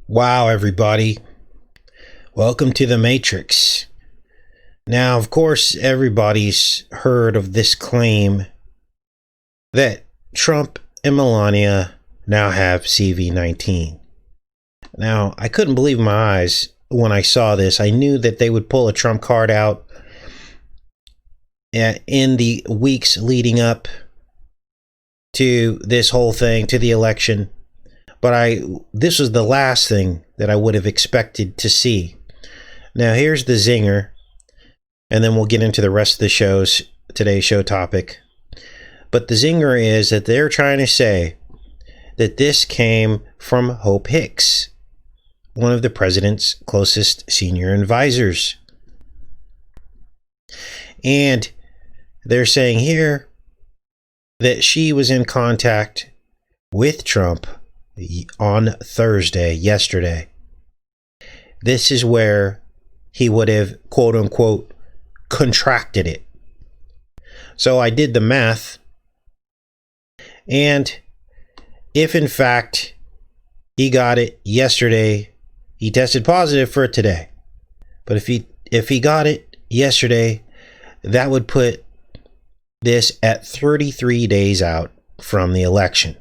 Wow, everybody. Welcome to the Matrix. Now, of course, everybody's heard of this claim that Trump and Melania now have CV-19. Now, I couldn't believe my eyes when I saw this. I knew that they would pull a Trump card out in the weeks leading up to this whole thing, to the election. But this was the last thing that I would have expected to see. Now, here's the zinger, and then we'll get into the rest of the today's show topic. But the zinger is that they're trying to say that this came from Hope Hicks, one of the president's closest senior advisors. And they're saying here that she was in contact with Trump on Thursday, yesterday. This is where he would have, quote unquote, contracted it. So I did the math. And if in fact he got it yesterday, he tested positive for it today. But if he got it yesterday, that would put this at 33 days out from the election.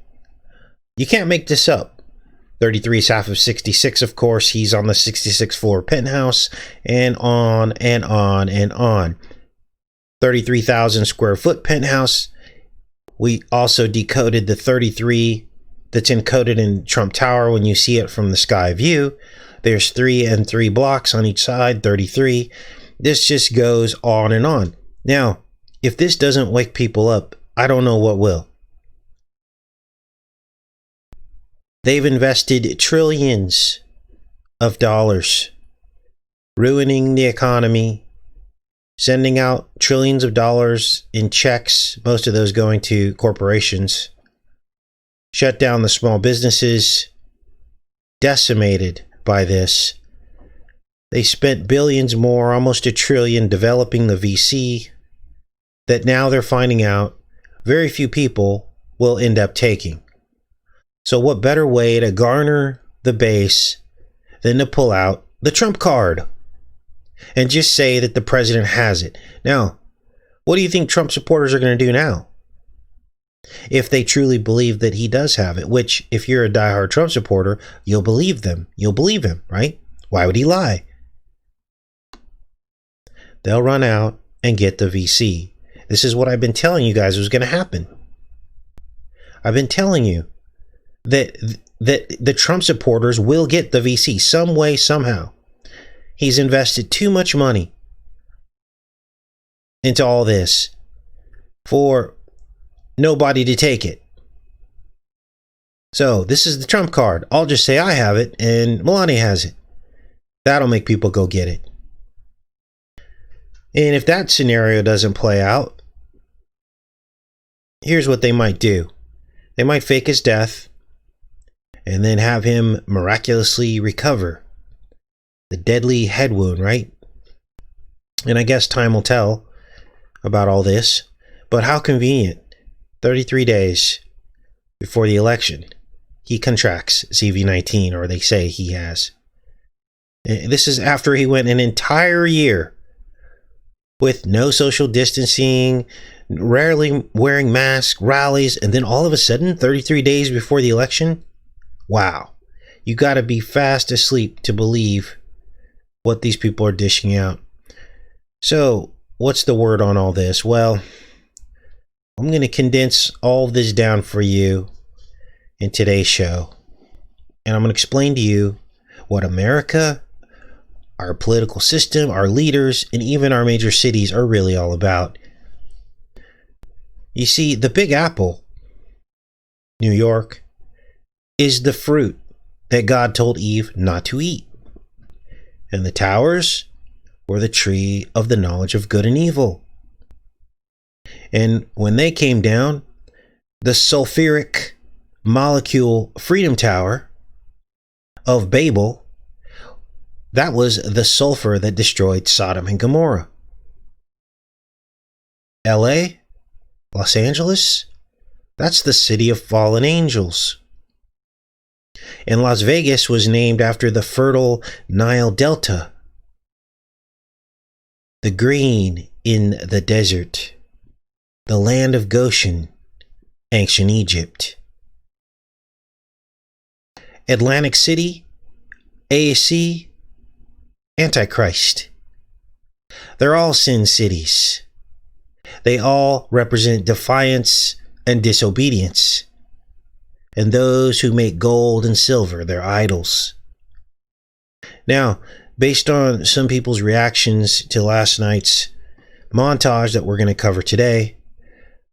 You can't make this up. 33 is half of 66, of course. He's on the 66th floor penthouse, and on and on and on. 33,000 square foot penthouse. We also decoded the 33 that's encoded in Trump Tower when you see it from the sky view. There's 3 and 3 blocks on each side, 33. This just goes on and on. Now, if this doesn't wake people up, I don't know what will. They've invested trillions of dollars, ruining the economy, sending out trillions of dollars in checks, most of those going to corporations, shut down the small businesses, decimated by this. They spent billions more, almost $1 trillion, developing the VC that now they're finding out very few people will end up taking. So what better way to garner the base than to pull out the Trump card and just say that the president has it? Now, what do you think Trump supporters are going to do now? If they truly believe that he does have it, which if you're a diehard Trump supporter, you'll believe them. You'll believe him, right? Why would he lie? They'll run out and get the VC. This is what I've been telling you guys was going to happen. I've been telling you that the Trump supporters will get the VC some way, somehow. He's invested too much money into all this for nobody to take it. So this is the Trump card. I'll just say I have it and Melania has it. That'll make people go get it. And if that scenario doesn't play out, here's what they might do. They might fake his death and then have him miraculously recover the deadly head wound, right? And I guess time will tell about all this. But how convenient. 33 days before the election, he contracts CV-19, or they say he has. This is after he went an entire year with no social distancing, rarely wearing masks, rallies, and then all of a sudden, 33 days before the election, wow, you got to be fast asleep to believe what these people are dishing out. So, what's the word on all this? Well, I'm going to condense all of this down for you in today's show. And I'm going to explain to you what America, our political system, our leaders, and even our major cities are really all about. You see, the Big Apple, New York, is the fruit that God told Eve not to eat. And the towers were the tree of the knowledge of good and evil. And when they came down, the sulfuric molecule Freedom Tower of Babel, that was the sulfur that destroyed Sodom and Gomorrah. LA, Los Angeles, that's the city of fallen angels. And Las Vegas was named after the fertile Nile Delta, the green in the desert, the land of Goshen, ancient Egypt. Atlantic City, AAC, Antichrist. They're all sin cities. They all represent defiance and disobedience, and those who make gold and silver their idols. Now, based on some people's reactions to last night's montage that we're going to cover today,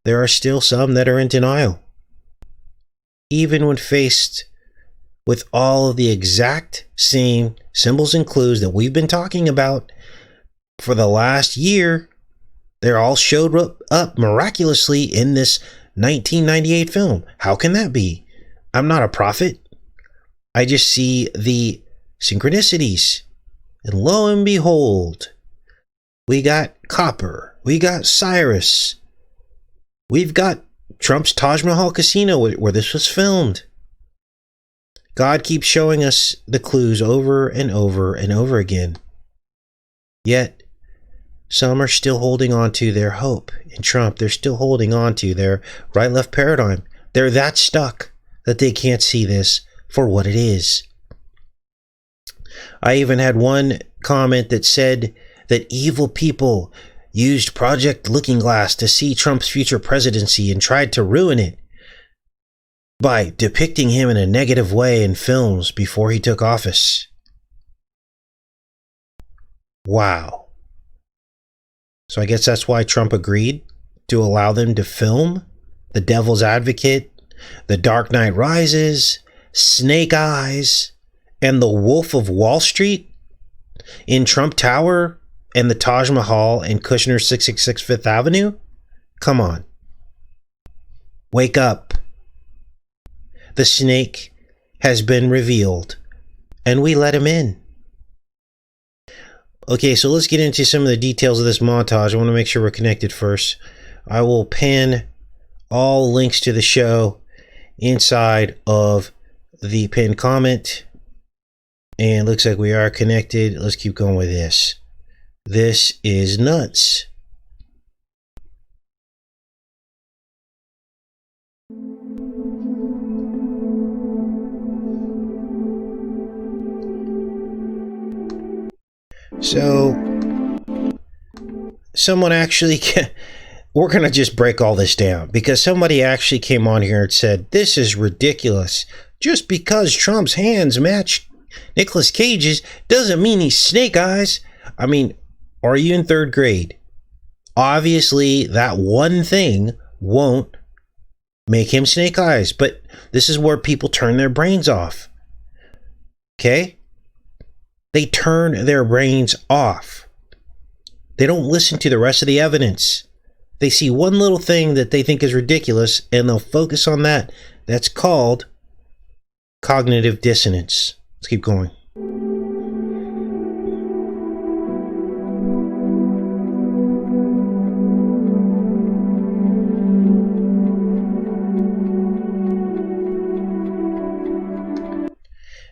there are still some that are in denial. Even when faced with all of the exact same symbols and clues that we've been talking about for the last year, they're all showed up miraculously in this 1998 film. How can that be? I'm not a prophet. I just see the synchronicities. And lo and behold, we got Copper. We got Cyrus. We've got Trump's Taj Mahal Casino where this was filmed. God keeps showing us the clues over and over and over again. Yet, some are still holding on to their hope in Trump. They're still holding on to their right-left paradigm. They're that stuck that they can't see this for what it is. I even had one comment that said that evil people used Project Looking Glass to see Trump's future presidency and tried to ruin it by depicting him in a negative way in films before he took office. Wow. So I guess that's why Trump agreed to allow them to film The Devil's Advocate, The Dark Knight Rises, Snake Eyes, and The Wolf of Wall Street in Trump Tower and the Taj Mahal and Kushner 666 Fifth Avenue? Come on. Wake up. The snake has been revealed, and we let him in. Okay, so let's get into some of the details of this montage. I want to make sure we're connected first. I will pin all links to the show inside of the pinned comment. And looks like we are connected. Let's keep going with this. This is nuts. So, someone actually, we're going to just break all this down because somebody actually came on here and said, this is ridiculous. Just because Trump's hands match Nicolas Cage's doesn't mean he's Snake Eyes. I mean, are you in third grade? Obviously, that one thing won't make him Snake Eyes, but this is where people turn their brains off. Okay? They turn their brains off. They don't listen to the rest of the evidence. They see one little thing that they think is ridiculous and they'll focus on that. That's called cognitive dissonance. Let's keep going.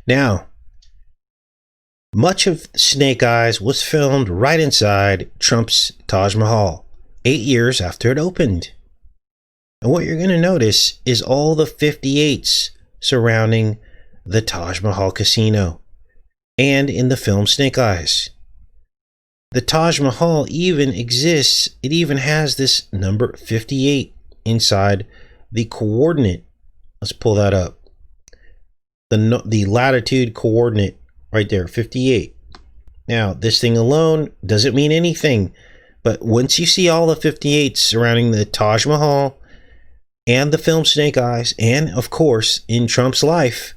Now, much of Snake Eyes was filmed right inside Trump's Taj Mahal, 8 years after it opened. And what you're going to notice is all the 58s surrounding the Taj Mahal Casino and in the film Snake Eyes. The Taj Mahal even exists, it even has this number 58 inside the coordinate. Let's pull that up. The latitude coordinate right there, 58. Now, this thing alone doesn't mean anything, but once you see all the 58s surrounding the Taj Mahal and the film Snake Eyes, and of course in Trump's life,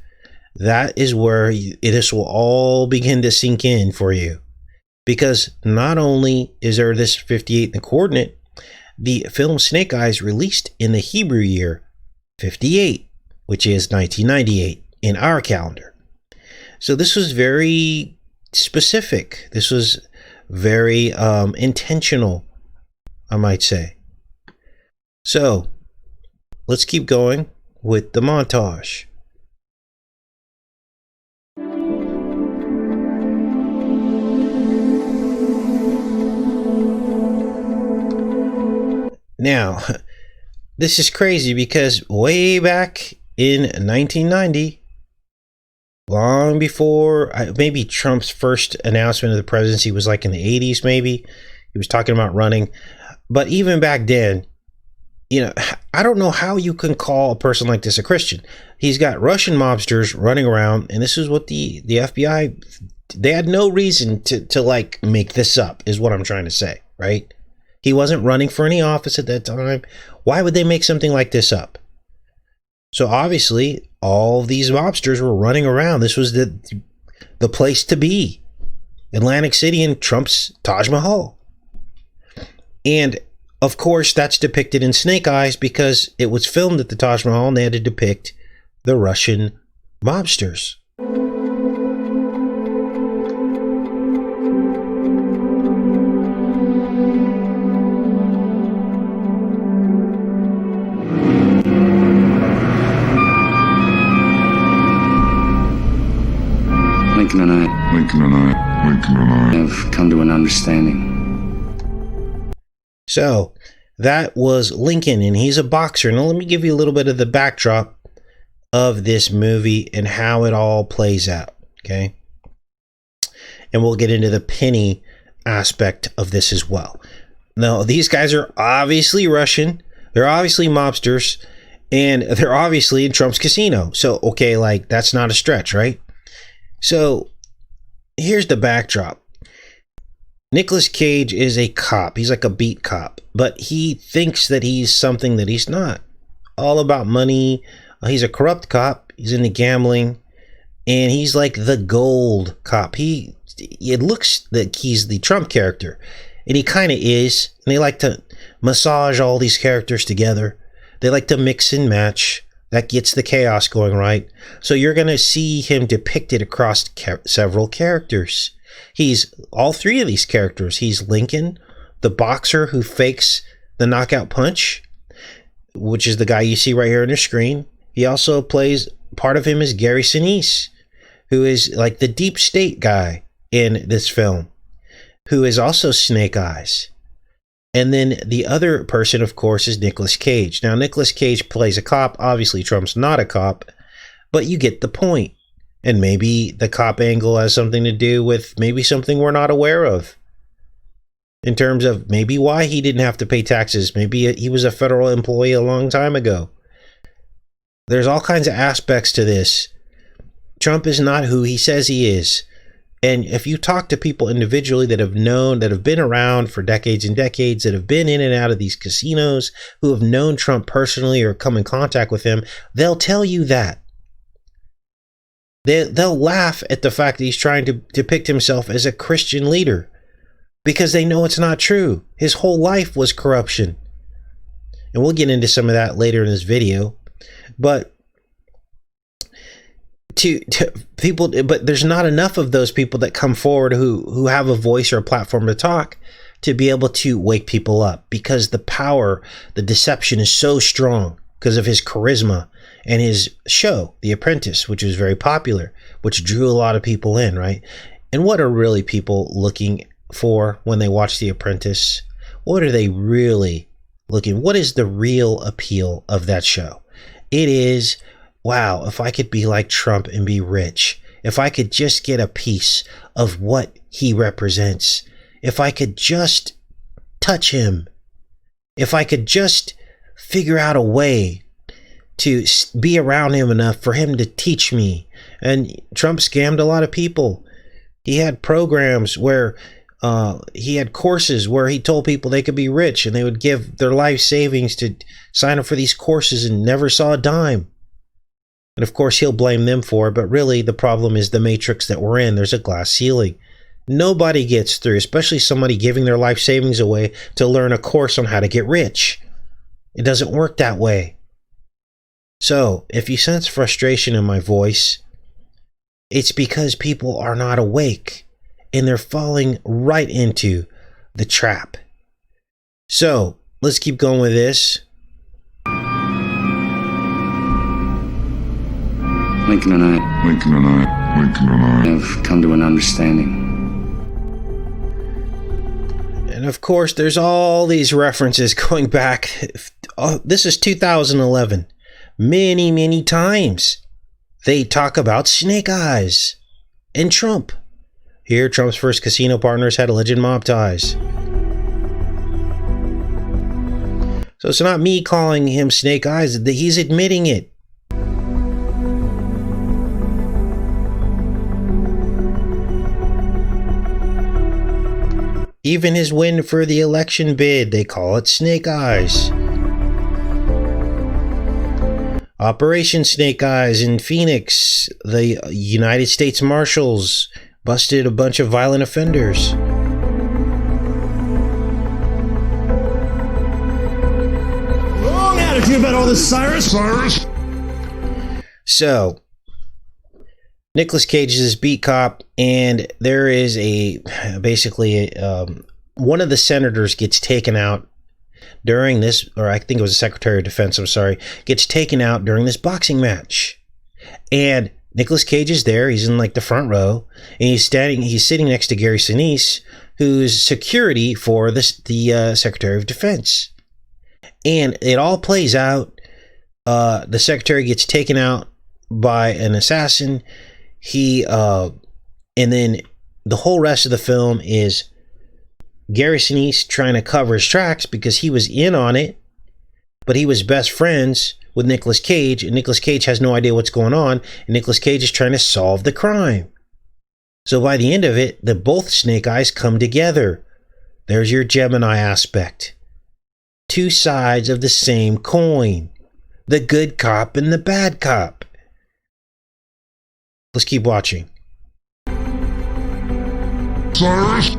that is where this will all begin to sink in for you. Because not only is there this 58 in the coordinate, the film Snake Eyes released in the Hebrew year 58, which is 1998 in our calendar. So this was very specific. This was very intentional, I might say. So let's keep going with the montage. Now, this is crazy because way back in 1990, long before maybe Trump's first announcement of the presidency was like in the 80s, maybe he was talking about running. But even back then, I don't know how you can call a person like this a Christian. He's got Russian mobsters running around, and this is what the FBI, they had no reason to like make this up, is what I'm trying to say, right? He wasn't running for any office at that time. Why would they make something like this up? So obviously, all of these mobsters were running around. This was the place to be. Atlantic City and Trump's Taj Mahal. And of course, that's depicted in Snake Eyes because it was filmed at the Taj Mahal and they had to depict the Russian mobsters. Lincoln and I have come to an understanding. So that was Lincoln, and he's a boxer. Now let me give you a little bit of the backdrop of this movie and how it all plays out, okay? And we'll get into the penny aspect of this as well. Now, these guys are obviously Russian. They're obviously mobsters, and they're obviously in Trump's casino. So, okay, like, that's not a stretch, right? So here's the backdrop. Nicolas Cage is a cop. He's like a beat cop, but he thinks that he's something that he's not. All about money. He's a corrupt cop. He's into gambling, and he's like the gold cop. It looks like he's the Trump character, and he kind of is. And they like to massage all these characters together. They like to mix and match. That gets the chaos going, right? So you're going to see him depicted across several characters. He's all three of these characters. He's Lincoln, the boxer who fakes the knockout punch, which is the guy you see right here on the screen. He also plays, part of him is Gary Sinise, who is like the deep state guy in this film, who is also Snake Eyes. And then the other person, of course, is Nicolas Cage. Now, Nicolas Cage plays a cop. Obviously, Trump's not a cop, but you get the point. And maybe the cop angle has something to do with maybe something we're not aware of. In terms of maybe why he didn't have to pay taxes. Maybe he was a federal employee a long time ago. There's all kinds of aspects to this. Trump is not who he says he is. And if you talk to people individually that have known, that have been around for decades and decades, that have been in and out of these casinos, who have known Trump personally or come in contact with him, they'll tell you that. They'll laugh at the fact that he's trying to depict himself as a Christian leader because they know it's not true. His whole life was corruption. And we'll get into some of that later in this video. But to people, but there's not enough of those people that come forward who have a voice or a platform to talk to be able to wake people up, because the power, the deception is so strong because of his charisma and his show, The Apprentice, which was very popular, which drew a lot of people in, right? And what are really people looking for when they watch The Apprentice? What are they really looking? What is the real appeal of that show? It is, wow, if I could be like Trump and be rich, if I could just get a piece of what he represents, if I could just touch him, if I could just figure out a way to be around him enough for him to teach me. And Trump scammed a lot of people. He had programs where he had courses where he told people they could be rich and they would give their life savings to sign up for these courses and never saw a dime. And of course, he'll blame them for it. But really, the problem is the matrix that we're in. There's a glass ceiling. Nobody gets through, especially somebody giving their life savings away to learn a course on how to get rich. It doesn't work that way. So if you sense frustration in my voice, it's because people are not awake and they're falling right into the trap. So let's keep going with this. Lincoln and I have come to an understanding. And And of course, there's all these references going back. Oh, this is 2011. Many, many times they talk about Snake Eyes and Trump. Here, Trump's first casino partners had alleged mob ties. So it's not me calling him Snake Eyes. He's admitting it. Even his win for the election bid, they call it Snake Eyes. Operation Snake Eyes in Phoenix, the United States Marshals busted a bunch of violent offenders. Wrong attitude about all this, Cyrus. So, Nicolas Cage is this beat cop, and there is one of the senators gets taken out during this, or I think it was the Secretary of Defense, I'm sorry, gets taken out during this boxing match. And Nicolas Cage is there, he's in like the front row, and he's sitting next to Gary Sinise, who's security for the Secretary of Defense. And it all plays out. The secretary gets taken out by an assassin. And then the whole rest of the film is Gary Sinise trying to cover his tracks because he was in on it, but he was best friends with Nicolas Cage, and Nicolas Cage has no idea what's going on, and Nicolas Cage is trying to solve the crime. So by the end of it, both Snake Eyes come together. There's your Gemini aspect. Two sides of the same coin. The good cop and the bad cop. Let's keep watching. Cyrus,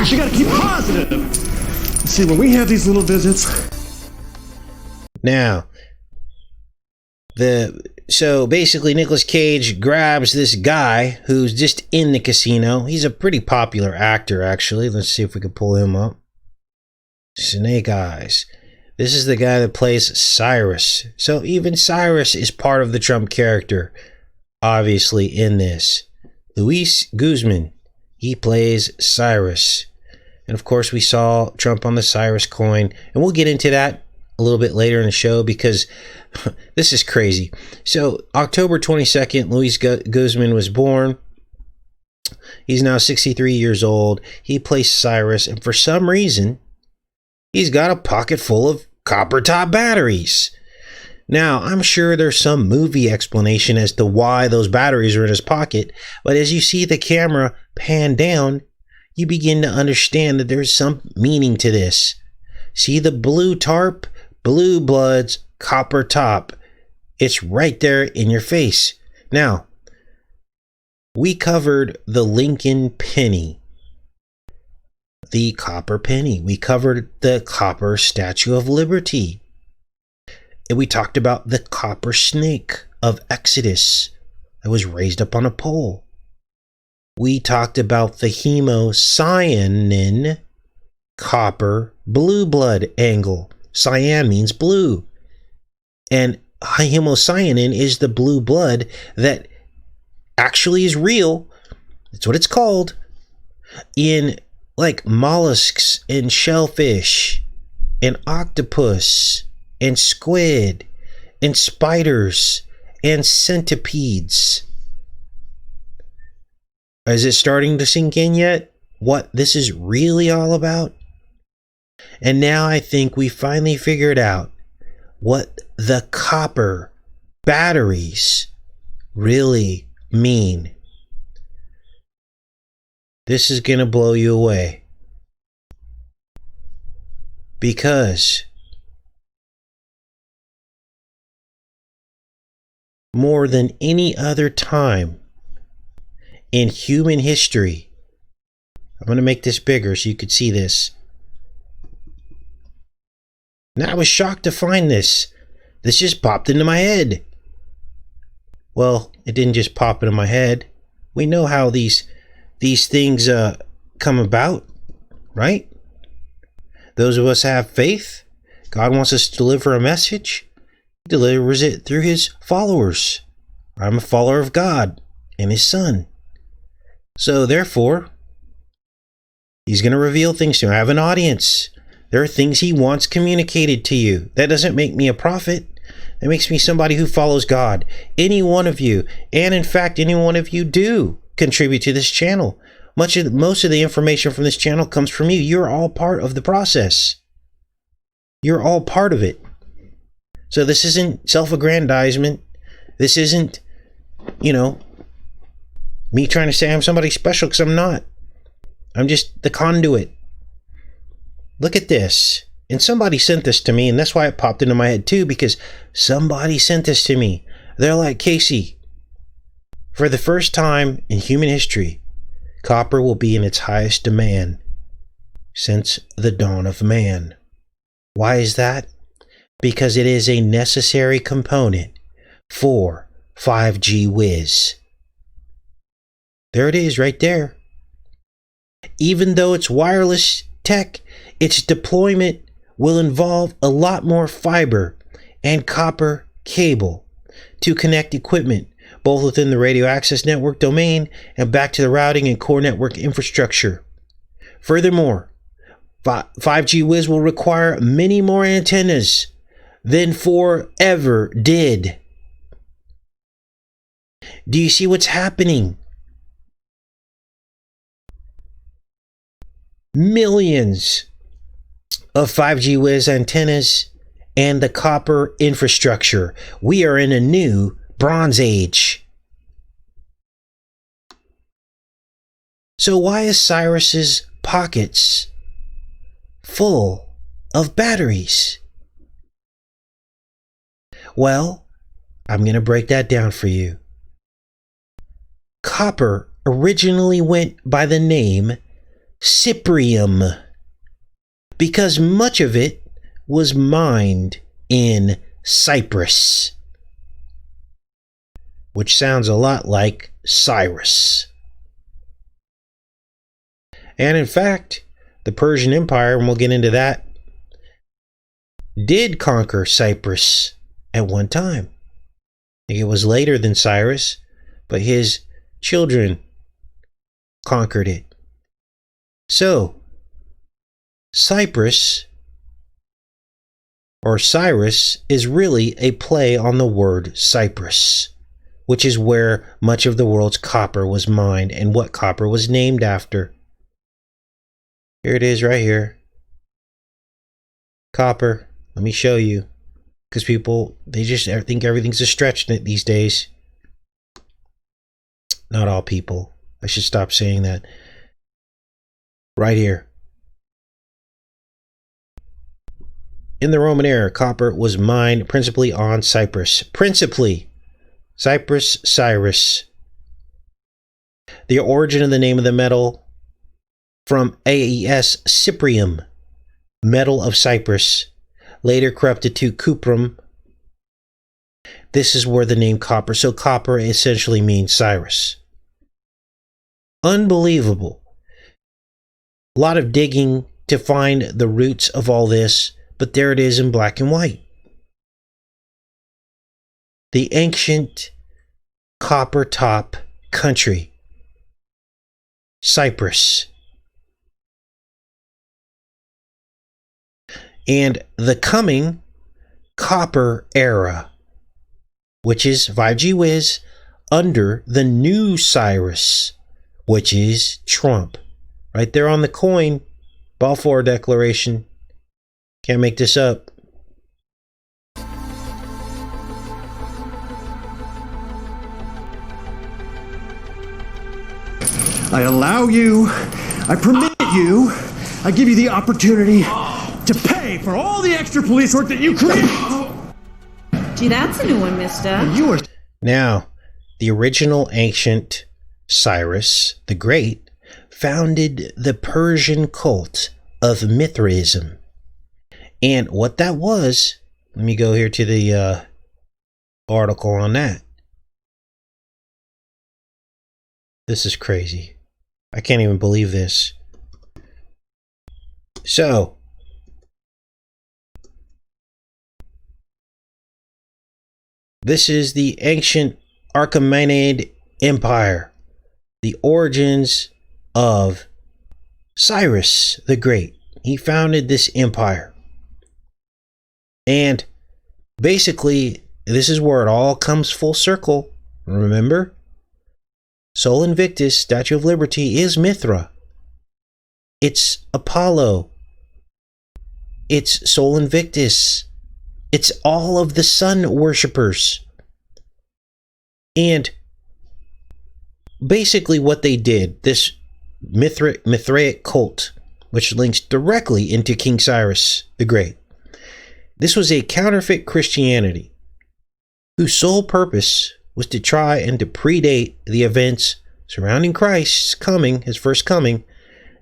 you gotta keep positive. See, when we have these little visits. Now, so basically Nicolas Cage grabs this guy who's just in the casino. He's a pretty popular actor, actually. Let's see if we can pull him up. Snake Eyes. This is the guy that plays Cyrus. So even Cyrus is part of the Trump character, obviously, in this. Luis Guzman, he plays Cyrus. And of course, we saw Trump on the Cyrus coin. And we'll get into that a little bit later in the show because this is crazy. So October 22nd, Luis Guzman was born. He's now 63 years old. He plays Cyrus. And for some reason, he's got a pocket full of copper top batteries. Now, I'm sure there's some movie explanation as to why those batteries are in his pocket, but as you see the camera pan down, you begin to understand that there's some meaning to this. See the blue tarp, blue bloods, copper top. It's right there in your face. Now, we covered the Lincoln penny. The copper penny. We covered the copper Statue of Liberty. And we talked about the copper snake of Exodus that was raised up on a pole. We talked about the hemocyanin copper blue blood angle. Cyan means blue. And hemocyanin is the blue blood that actually is real. That's what it's called. In like mollusks and shellfish and octopus and squid and spiders and centipedes. Is it starting to sink in yet what this is really all about? And now I think we finally figured out what the copper batteries really mean. This is going to blow you away. Because more than any other time in human history, I'm going to make this bigger so you could see this. Now I was shocked to find this. This just popped into my head. Well, it didn't just pop into my head. We know how these things come about, right? Those of us have faith. God wants us to deliver a message. He delivers it through his followers. I'm a follower of God and his son. So therefore, he's going to reveal things to you. I have an audience. There are things he wants communicated to you. That doesn't make me a prophet. That makes me somebody who follows God. Any one of you, and in fact, any one of you do contribute to this channel. Most of the information from this channel comes from you. You're all part of the process. You're all part of it. So this isn't self-aggrandizement. This isn't, me trying to say I'm somebody special, because I'm not. I'm just the conduit. Look at this. And somebody sent this to me, and that's why it popped into my head too, because somebody sent this to me. They're like, Casey, for the first time in human history, copper will be in its highest demand since the dawn of man. Why is that? Because it is a necessary component for 5G Whiz. There it is right there. Even though it's wireless tech, its deployment will involve a lot more fiber and copper cable to connect equipment, both within the radio access network domain and back to the routing and core network infrastructure. Furthermore, 5G Whiz will require many more antennas than 4 ever did. Do you see what's happening? Millions of 5G Whiz antennas and the copper infrastructure. We are in a new Bronze Age. So why is Cyrus's pockets full of batteries? Well, I'm going to break that down for you. Copper originally went by the name Cyprium, because much of it was mined in Cyprus, which sounds a lot like Cyrus. And in fact, the Persian Empire, and we'll get into that, did conquer Cyprus at one time. I think it was later than Cyrus, but his children conquered it. So, Cyprus, or Cyrus, is really a play on the word Cyprus, which is where much of the world's copper was mined and what copper was named after. Here it is right here. Copper. Let me show you. Because people, they just think everything's a stretch these days. Not all people. I should stop saying that. Right here. In the Roman era, copper was mined principally on Cyprus. Principally. Cyprus, Cyrus. The origin of the name of the metal from AES Cyprium, metal of Cyprus, later corrupted to cuprum. This is where the name copper, so copper essentially means Cyrus. Unbelievable. A lot of digging to find the roots of all this, but there it is in black and white. The ancient copper top country, Cyprus. And the coming copper era, which is 5G Whiz, under the new Cyrus, which is Trump. Right there on the coin, Balfour Declaration. Can't make this up. I allow you, I permit you, I give you the opportunity to pay for all the extra police work that you create. Gee, that's a new one, mister. You are... Now, the original ancient Cyrus the Great founded the Persian cult of Mithraism. And what that was, let me go here to the article on that. This is crazy. I can't even believe this. So, this is the ancient Achaemenid Empire. the origins of Cyrus the Great. He founded this empire. And basically, this is where it all comes full circle. Remember? Sol Invictus, Statue of Liberty, is Mithra. It's Apollo. It's Sol Invictus. It's all of the sun worshippers. And basically what they did, this Mithraic cult, which links directly into King Cyrus the Great. This was a counterfeit Christianity whose sole purpose was to try and to predate the events surrounding Christ's coming, his first coming,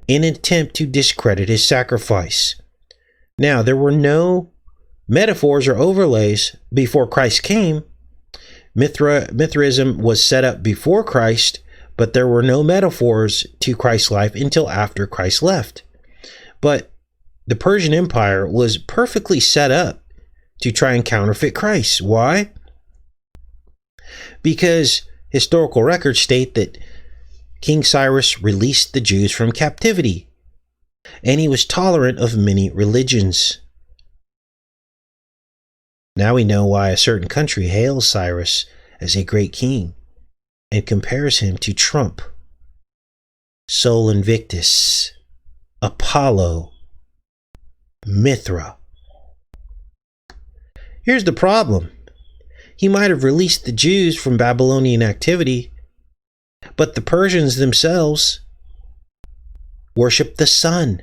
in an attempt to discredit his sacrifice. Now, there were no metaphors or overlays before Christ came. Mithraism was set up before Christ, but there were no metaphors to Christ's life until after Christ left. But the Persian Empire was perfectly set up to try and counterfeit Christ. Why? Because historical records state that King Cyrus released the Jews from captivity, and he was tolerant of many religions. Now we know why a certain country hails Cyrus as a great king and compares him to Trump, Sol Invictus, Apollo, Mithra. Here's the problem. He might have released the Jews from Babylonian activity, but the Persians themselves worshiped the sun,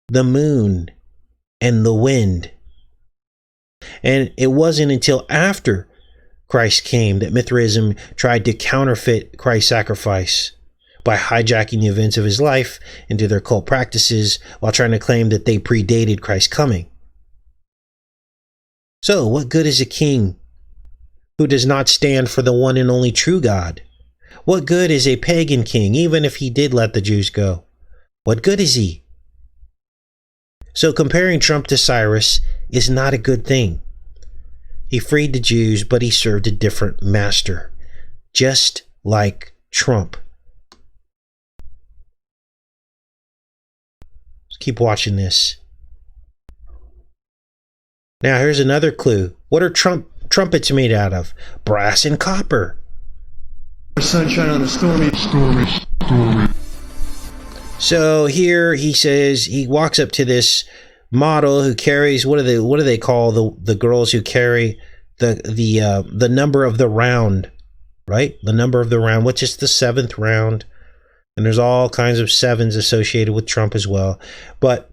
the moon, and the wind. And it wasn't until after Christ came that Mithraism tried to counterfeit Christ's sacrifice by hijacking the events of his life into their cult practices while trying to claim that they predated Christ's coming. So, what good is a king who does not stand for the one and only true God? What good is a pagan king, even if he did let the Jews go? What good is he? So comparing Trump to Cyrus is not a good thing. He freed the Jews, but he served a different master, just like Trump. Let's keep watching this. Now here's another clue. What are trumpets made out of? Brass and copper. Sunshine on the stormy. So here he says, he walks up to this model who carries, what do they call the girls who carry the number of the round, right? The number of the round, which is the 7th round. And there's all kinds of 7s associated with Trump as well. But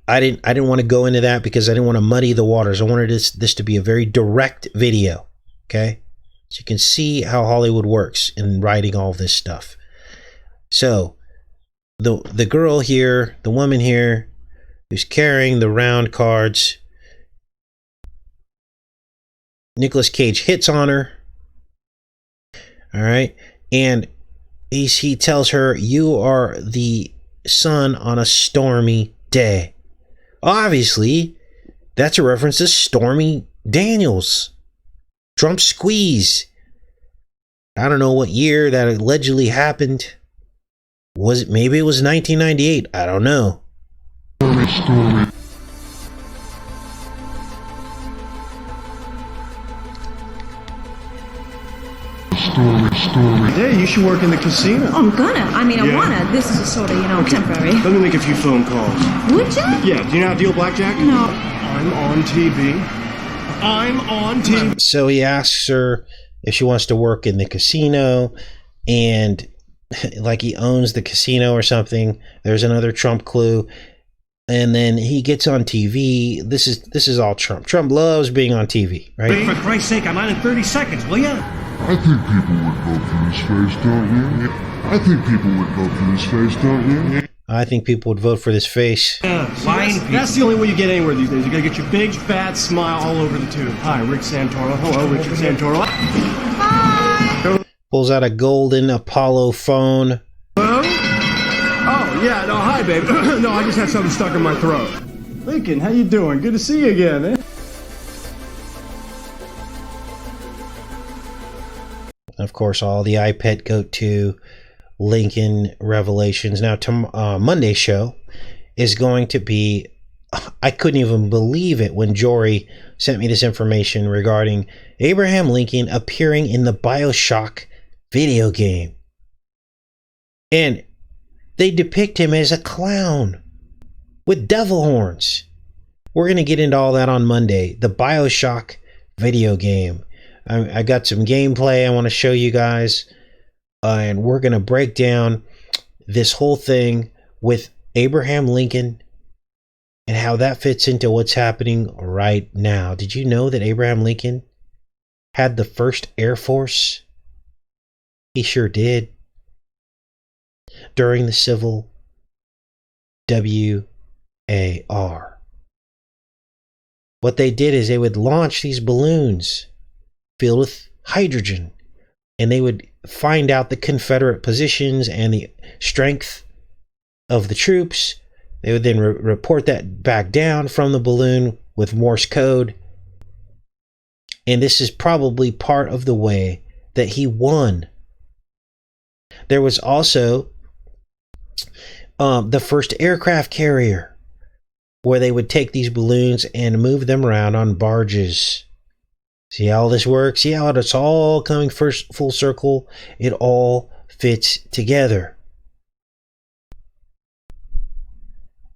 I didn't want to go into that because I didn't want to muddy the waters. I wanted this to be a very direct video, okay? So you can see how Hollywood works in writing all this stuff. So the girl here, the woman here, who's carrying the round cards, Nicolas Cage hits on her. All right, and he tells her, "You are the sun on a stormy day." Obviously, that's a reference to Stormy Daniels, Trump's squeeze. I don't know what year that allegedly happened. Maybe it was 1998. I don't know. Hey, you should work in the casino. Oh, I'm gonna. I mean, I Yeah. wanna. This is sort of, temporary. Let me make a few phone calls. Would you? Yeah, do you know how to deal blackjack? No. I'm on TV. I'm on TV. So he asks her if she wants to work in the casino, and like he owns the casino or something. There's another Trump clue. And then he gets on TV. This is all Trump. Trump loves being on TV, right? For Christ's sake, I'm on in 30 seconds, will ya? I think people would vote for his face, don't you? I think people would vote for his face, don't you? I think people would vote for this face. Lying that's the only way you get anywhere these days. You gotta get your big, fat smile all over the tube. Hi, Rick Santoro. Hello, Richard Santoro. Hi! Pulls out a golden Apollo phone. Hello? Oh, yeah, no, hi, babe. No, I just had something stuck in my throat. Lincoln, how you doing? Good to see you again, eh? Of course, all the iPet go to Lincoln revelations. Now, Monday's show is going to be, I couldn't even believe it when Jory sent me this information regarding Abraham Lincoln appearing in the BioShock video game. And they depict him as a clown with devil horns. We're going to get into all that on Monday. The BioShock video game. I got some gameplay I want to show you guys. And we're going to break down this whole thing with Abraham Lincoln and how that fits into what's happening right now. Did you know that Abraham Lincoln had the first Air Force? He sure did. During the Civil WAR. What they did is they would launch these balloons filled with hydrogen, and they would find out the Confederate positions and the strength of the troops. They would then report that back down from the balloon with Morse code. And this is probably part of the way that he won. There was also the first aircraft carrier, where they would take these balloons and move them around on barges. See how this works? See how it's all coming first full circle? It all fits together.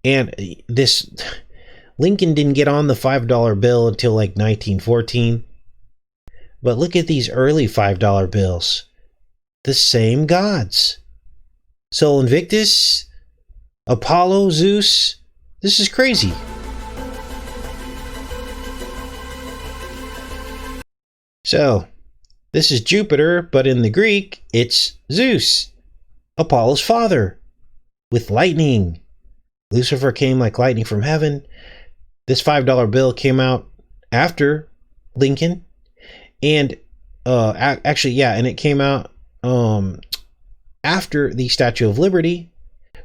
And this Lincoln didn't get on the $5 bill until like 1914. But look at these early $5 bills. The same gods. Sol Invictus, Apollo, Zeus. This is crazy. So, this is Jupiter, but in the Greek, it's Zeus, Apollo's father, with lightning. Lucifer came like lightning from heaven. This $5 bill came out after Lincoln. And, and it came out after the Statue of Liberty.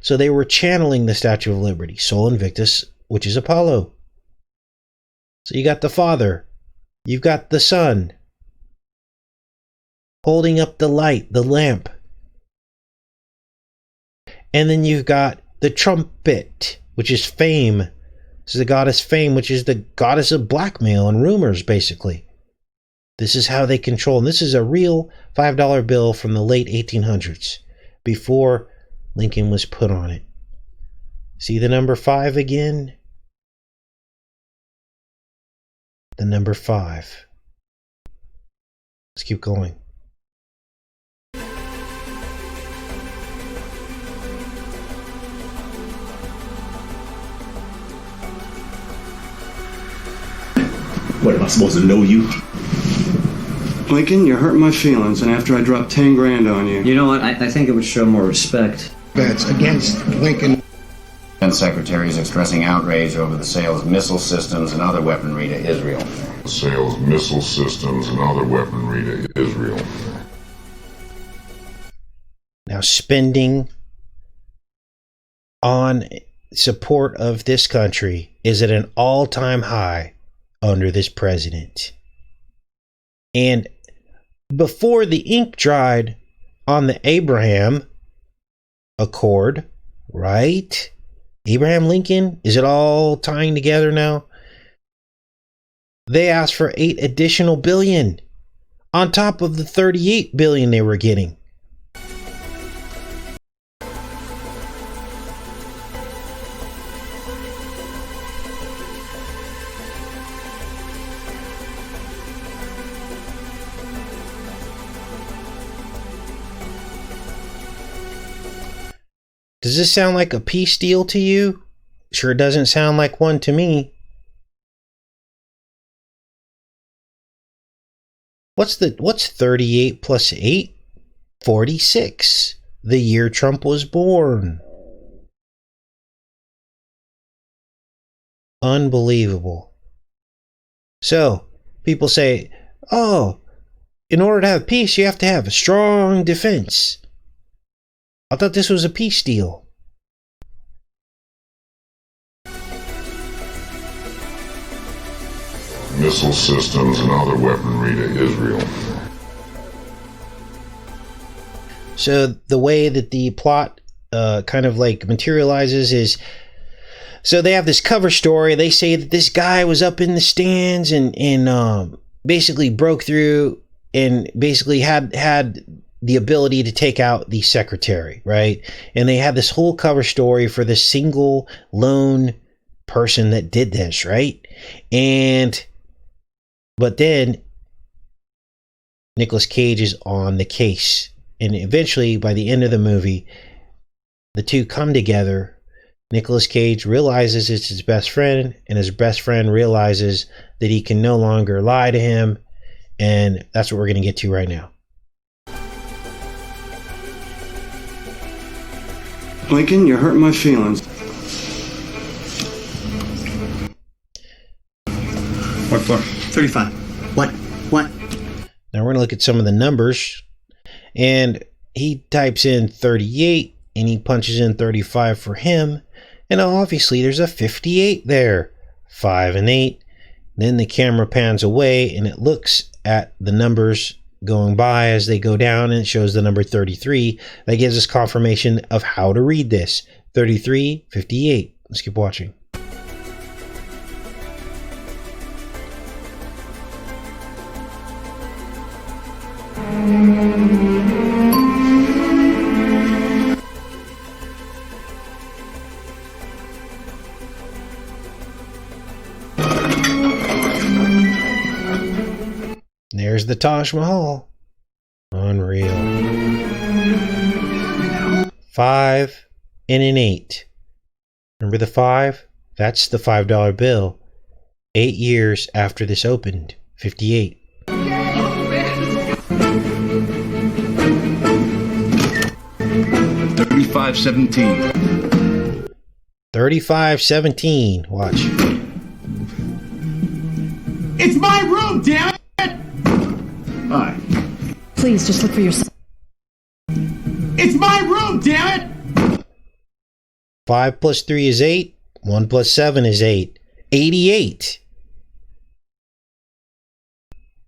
So they were channeling the Statue of Liberty, Sol Invictus, which is Apollo. So you got the Father, you've got the Son, holding up the light, the lamp. And then you've got the trumpet, which is Fame. This is the goddess Fame, which is the goddess of blackmail and rumors, basically. This is how they control. And this is a real $5 bill from the late 1800s, before Lincoln was put on it. See the number 5 again? The number 5. Let's keep going. What, am I supposed to know you? Lincoln, you're hurting my feelings, and after I dropped 10 grand on you. You know what? I think it would show more respect. That's against Lincoln. And secretaries expressing outrage over the sale of missile systems and other weaponry to Israel. The sale of missile systems and other weaponry to Israel. Now, spending on support of this country is at an all-time high under this president. And before the ink dried on the Abraham Accord, right? Abraham Lincoln, is it all tying together now? They asked for 8 additional billion on top of the 38 billion they were getting. Does this sound like a peace deal to you? Sure doesn't sound like one to me. What's 38 plus 8? 46. The year Trump was born. Unbelievable. So, people say, oh, in order to have peace, you have to have a strong defense. I thought this was a peace deal. Missile systems and other weaponry to Israel. So the way that the plot kind of like materializes is, so they have this cover story. They say that this guy was up in the stands and basically broke through and basically had the ability to take out the secretary, right? And they had this whole cover story for this single lone person that did this, right? But then Nicolas Cage is on the case, and eventually by the end of the movie, the two come together. Nicolas Cage realizes it's his best friend, and his best friend realizes that he can no longer lie to him, and that's what we're going to get to right now. Lincoln, you're hurting my feelings. What for? 35. What? Now we're going to look at some of the numbers, and he types in 38 and he punches in 35 for him, and obviously there's a 58 there. 5 and 8. Then the camera pans away and it looks at the numbers going by as they go down, and it shows the number 33. That gives us confirmation of how to read this. 33, 58. Let's keep watching. There's the Taj Mahal. Unreal. 5 and an 8. Remember the 5? That's the $5 bill. 8 years after this opened. 58. 3517. 3517. Watch. It's my room, damn it! Hi. Please just look for yourself. It's my room, damn it! 5 plus 3 is 8. 1 plus 7 is 8. 88.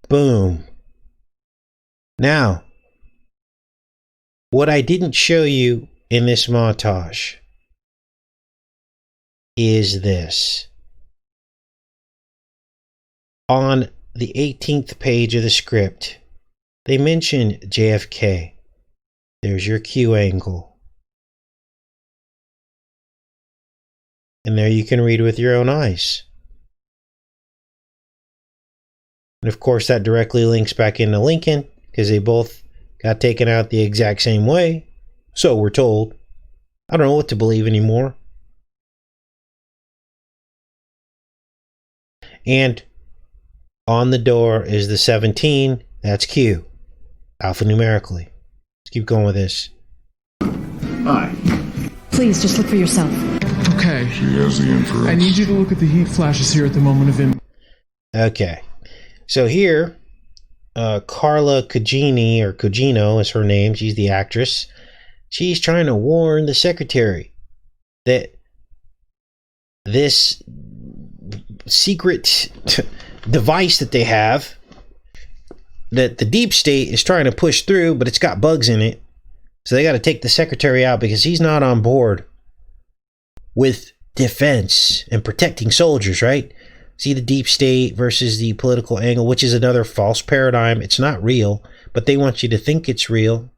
Boom. Now, what I didn't show you in this montage is this. On the 18th page of the script, they mention JFK. There's your Q angle. And there you can read with your own eyes. And of course that directly links back into Lincoln, because they both got taken out the exact same way. So we're told. I don't know what to believe anymore. And on the door is the 17. That's Q. Alphanumerically. Let's keep going with this. Hi. Please just look for yourself. Okay. She has the inference. I need you to look at the heat flashes here at the moment of impact. Okay. So here, Carla Cugino, or Cugino is her name. She's the actress. She's trying to warn the secretary that this secret device that they have, that the deep state is trying to push through, but it's got bugs in it. So they got to take the secretary out because he's not on board with defense and protecting soldiers, right? See the deep state versus the political angle, which is another false paradigm. It's not real, but they want you to think it's real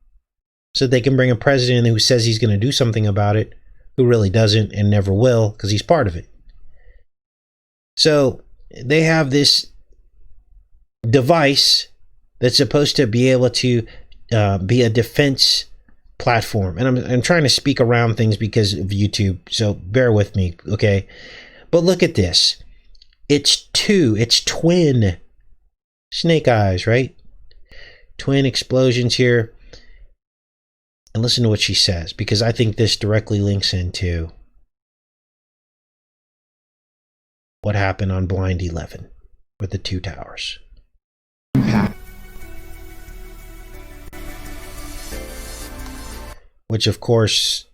so they can bring a president who says he's going to do something about it, who really doesn't and never will because he's part of it. So they have this device that's supposed to be able to be a defense platform. And I'm trying to speak around things because of YouTube, so bear with me, okay? But look at this. It's twin snake eyes, right? Twin explosions here. And listen to what she says, because I think this directly links into what happened on Blind 11 with the two towers. Which, of course,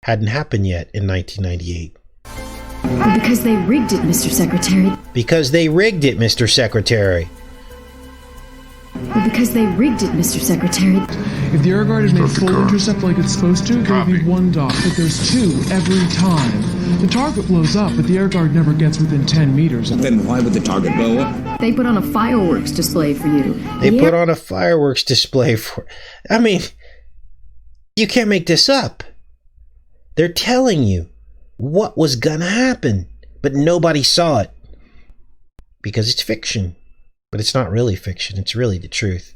hadn't happened yet in 1998. Because they rigged it, Mr. Secretary. Because they rigged it, Mr. Secretary. Because they rigged it, Mr. Secretary. If the air guard had made full intercept like it's supposed to, there would be one dock, but there's two every time. The target blows up, but the air guard never gets within 10 meters. Then why would the target blow up? They put on a fireworks display for you. They put on a fireworks display for... I mean, you can't make this up. They're telling you what was gonna happen, but nobody saw it. Because it's fiction. But it's not really fiction, it's really the truth.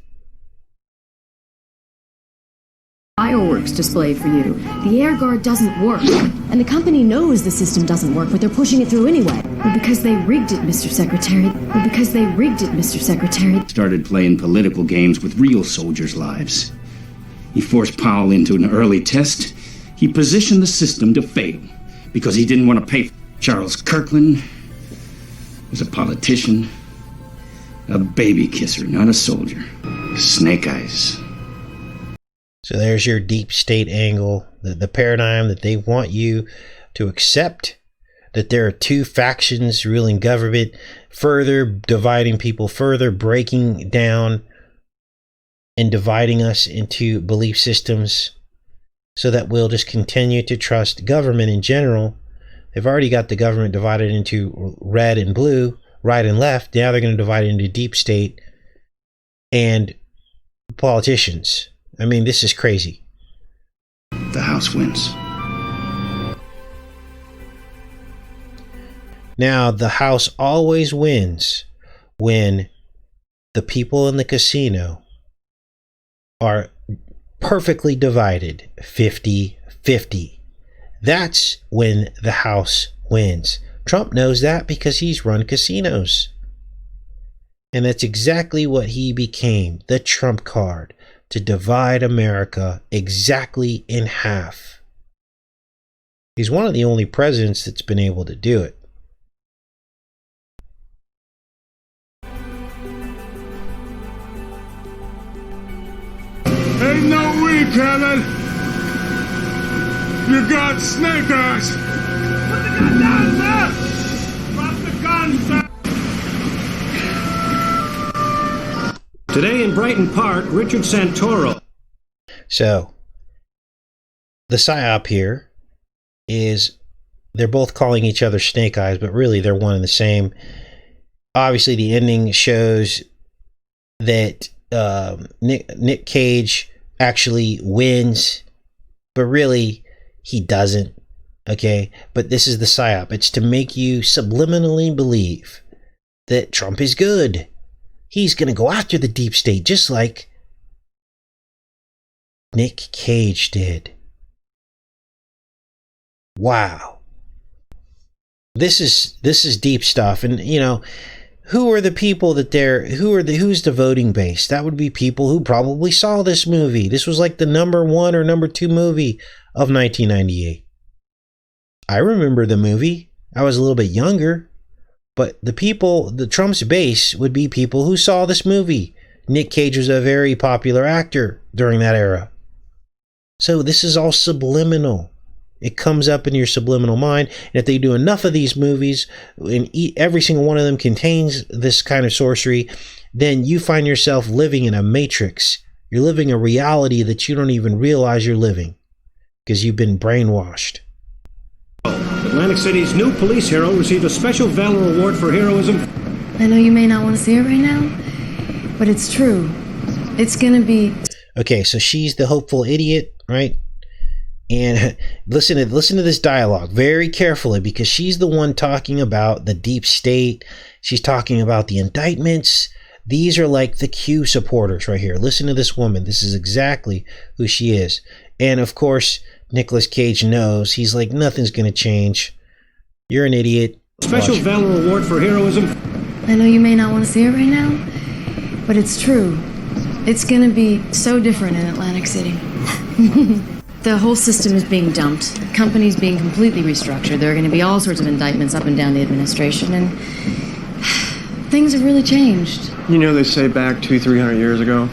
Fireworks display for you. The air guard doesn't work. And the company knows the system doesn't work, but they're pushing it through anyway. Well, because they rigged it, Mr. Secretary. Well, because they rigged it, Mr. Secretary. Started playing political games with real soldiers' lives. He forced Powell into an early test. He positioned the system to fail because he didn't want to pay. Charles Kirkland was a politician, a baby kisser, not a soldier. Snake eyes. So there's your deep state angle, the paradigm that they want you to accept, that there are two factions ruling government, further dividing people, further breaking down and dividing us into belief systems so that we'll just continue to trust government in general. They've already got the government divided into red and blue, right and left. Now they're going to divide it into deep state and politicians. I mean, this is crazy. The House wins. Now, the House always wins when the people in the casino are perfectly divided 50-50. That's when the House wins. Trump knows that because he's run casinos. And that's exactly what he became, the trump card, to divide America exactly in half. He's one of the only presidents that's been able to do it. Ain't no way, Kevin! You got snake eyes! Put the gun down, sir! Drop the gun, sir! Today in Brighton Park, Richard Santoro. So, the psyop here is they're both calling each other snake eyes, but really they're one and the same. Obviously, the ending shows that Nick Cage actually wins, but really he doesn't. Okay, but this is the psyop. It's to make you subliminally believe that Trump is good. He's going to go after the deep state just like Nick Cage did. Wow. This is deep stuff. And you know, who are the people that who's the voting base? That would be people who probably saw this movie. This was like the #1 or #2 movie of 1998. I remember the movie. I was a little bit younger. But the Trump's base would be people who saw this movie. Nick Cage was a very popular actor during that era. So this is all subliminal. It comes up in your subliminal mind. And if they do enough of these movies, and every single one of them contains this kind of sorcery, then you find yourself living in a matrix. You're living a reality that you don't even realize you're living because you've been brainwashed. Atlantic City's new police hero received a special Valor Award for heroism. I know you may not want to see it right now, but it's true. It's gonna be... Okay, so she's the hopeful idiot, right? And listen to this dialogue very carefully, because she's the one talking about the deep state. She's talking about the indictments. These are like the Q supporters right here. Listen to this woman. This is exactly who she is. And of course, Nicolas Cage knows. He's like, nothing's going to change. You're an idiot. Special Valor Award for heroism. I know you may not want to see it right now, but it's true. It's going to be so different in Atlantic City. The whole system is being dumped. The company's being completely restructured. There are going to be all sorts of indictments up and down the administration, and things have really changed. You know, they say back 200-300 years ago,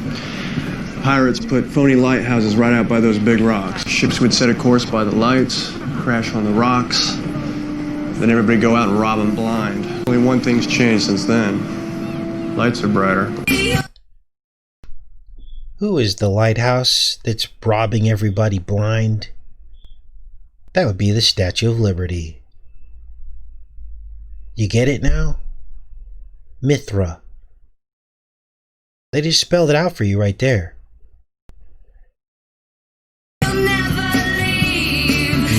pirates put phony lighthouses right out by those big rocks. Ships would set a course by the lights, crash on the rocks, then everybody go out and rob them blind. Only one thing's changed since then. Lights are brighter. Who is the lighthouse that's robbing everybody blind? That would be the Statue of Liberty. You get it now? Mithra. They just spelled it out for you right there.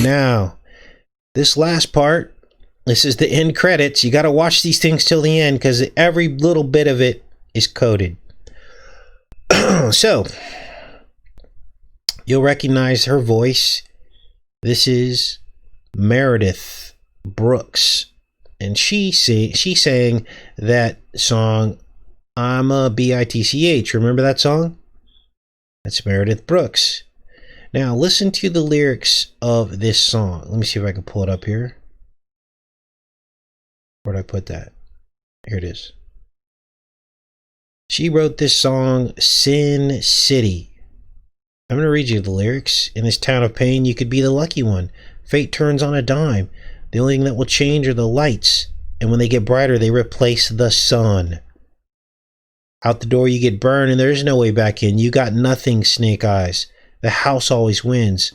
Now, this last part, this is the end credits. You got to watch these things till the end because every little bit of it is coded. So, you'll recognize her voice. This is Meredith Brooks. And she sang that song, I'm a B-I-T-C-H. Remember that song? That's Meredith Brooks. Now, listen to the lyrics of this song. Let me see if I can pull it up here. Where'd I put that? Here it is. She wrote this song, Sin City. I'm going to read you the lyrics. In this town of pain, you could be the lucky one. Fate turns on a dime. The only thing that will change are the lights. And when they get brighter, they replace the sun. Out the door, you get burned, and there's no way back in. You got nothing, Snake Eyes. The house always wins.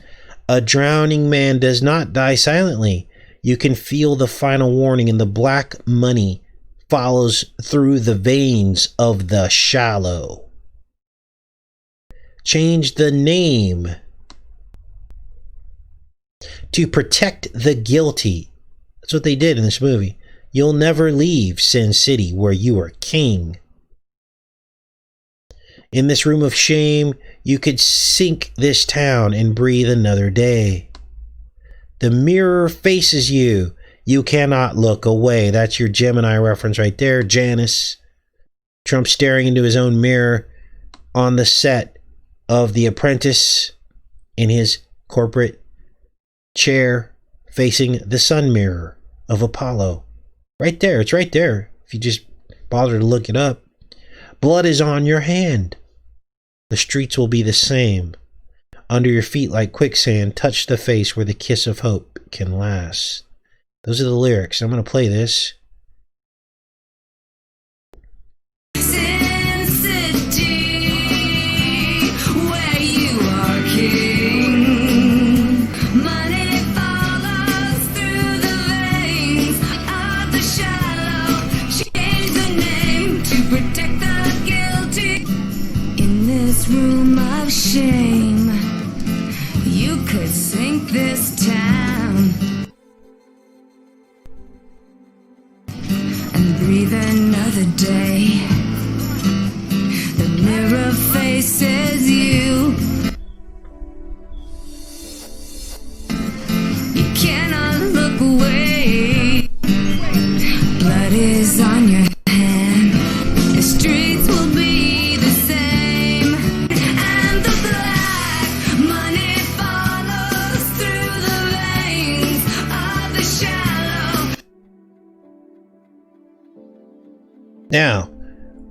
A drowning man does not die silently. You can feel the final warning, and the black money follows through the veins of the shallow. Change the name to protect the guilty. That's what they did in this movie. You'll never leave Sin City where you are king. In this room of shame, you could sink this town and breathe another day. The mirror faces you. You cannot look away. That's your Gemini reference right there, Janice. Trump staring into his own mirror on the set of The Apprentice in his corporate chair facing the sun mirror of Apollo. Right there. It's right there. If you just bother to look it up. Blood is on your hand. The streets will be the same. Under your feet like quicksand, touch the face where the kiss of hope can last. Those are the lyrics. I'm going to play this. Sin City, where you are king. Money follows through the veins of the shallow. Change the name to protect the guilty. In this room of shame, you could sink this town and breathe another day. The mirror faces you. You cannot look away. Blood is on your hand. The streets will be the same. And the black money follows through the veins of the shallow. Now,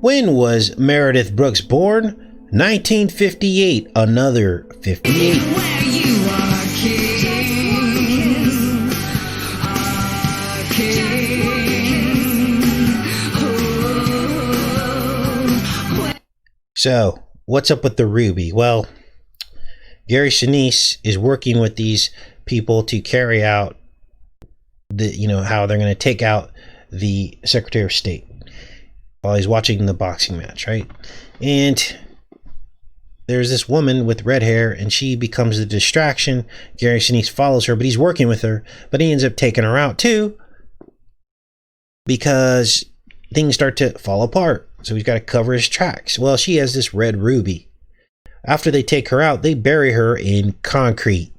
when was Meredith Brooks born? 1958. Another 58. Where you are king, are king. Oh. So, what's up with the Ruby? Well, Gary Sinise is working with these people to carry out the, how they're going to take out the Secretary of State while he's watching the boxing match, right? And there's this woman with red hair, and she becomes the distraction. Gary Sinise follows her, but he's working with her, but he ends up taking her out too because things start to fall apart. So he's got to cover his tracks. Well, she has this red ruby. After they take her out, they bury her in concrete.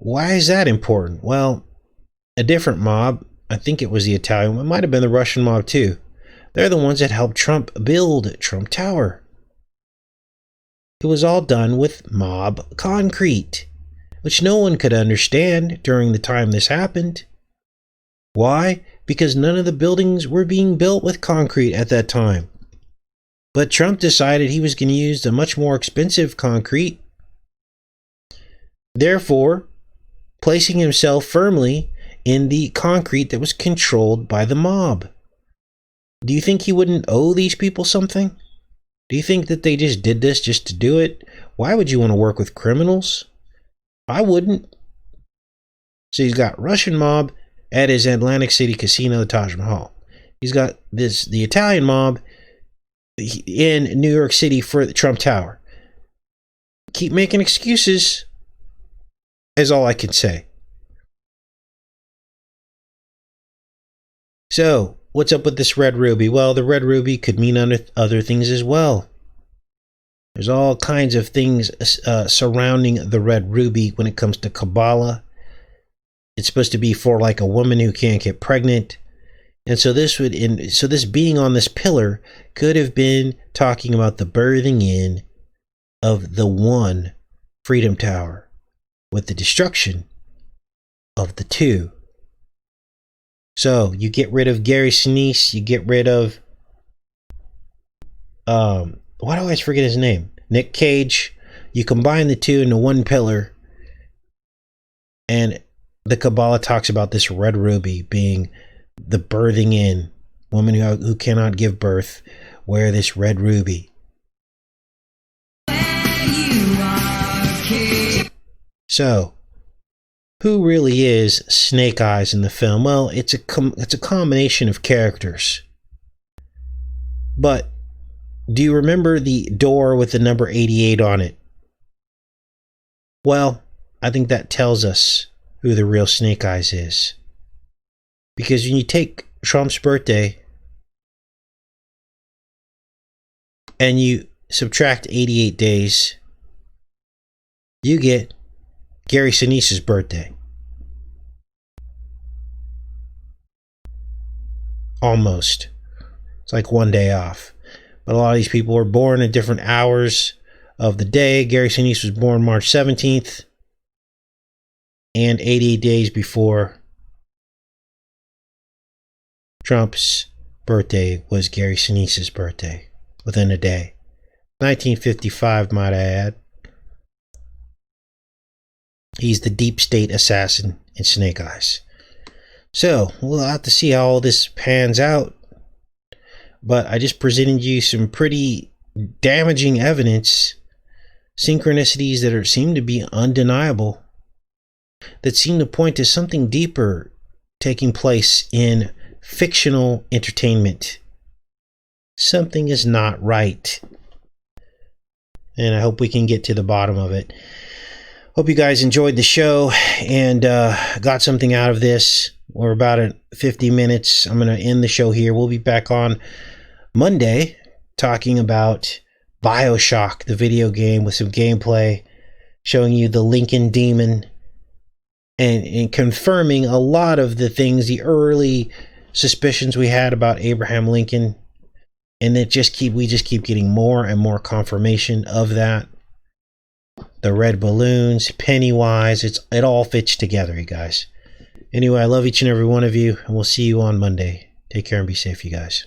Why is that important? Well, a different mob, I think it was the Italian, it might have been the Russian mob too. They're the ones that helped Trump build Trump Tower. It was all done with mob concrete, which no one could understand during the time this happened. Why? Because none of the buildings were being built with concrete at that time. But Trump decided he was going to use a much more expensive concrete, therefore placing himself firmly in the concrete that was controlled by the mob. Do you think he wouldn't owe these people something? Do you think that they just did this just to do it? Why would you want to work with criminals? I wouldn't. So he's got Russian mob at his Atlantic City casino, the Taj Mahal. He's got the Italian mob in New York City for the Trump Tower. Keep making excuses is all I can say. So, what's up with this red ruby? Well, the red ruby could mean other things as well. There's all kinds of things surrounding the red ruby when it comes to Kabbalah. It's supposed to be for like a woman who can't get pregnant. And so this being on this pillar could have been talking about the birthing in of the one Freedom Tower with the destruction of the two. So you get rid of Gary Sinise, you get rid of why do I always forget his name? Nick Cage. You combine the two into one pillar, and the Kabbalah talks about this red ruby being the birthing in, woman who cannot give birth, wear this red ruby. So, who really is Snake Eyes in the film? Well, it's a combination of characters. But do you remember the door with the number 88 on it? Well, I think that tells us who the real Snake Eyes is. Because when you take Trump's birthday and you subtract 88 days, you get Gary Sinise's birthday. Almost. It's like one day off. But a lot of these people were born at different hours of the day. Gary Sinise was born March 17th. And 88 days before Trump's birthday was Gary Sinise's birthday. Within a day. 1955, might I add. He's the deep state assassin in Snake Eyes. So, we'll have to see how all this pans out. But I just presented you some pretty damaging evidence. Synchronicities that seem to be undeniable. That seem to point to something deeper taking place in fictional entertainment. Something is not right. And I hope we can get to the bottom of it. Hope you guys enjoyed the show and got something out of this. We're about at 50 minutes. I'm going to end the show here. We'll be back on Monday talking about BioShock, the video game, with some gameplay, showing you the Lincoln Demon and confirming a lot of the things, the early suspicions we had about Abraham Lincoln. And we just keep getting more and more confirmation of that. The red balloons, Pennywise, it all fits together, you guys. Anyway, I love each and every one of you, and we'll see you on Monday. Take care and be safe, you guys.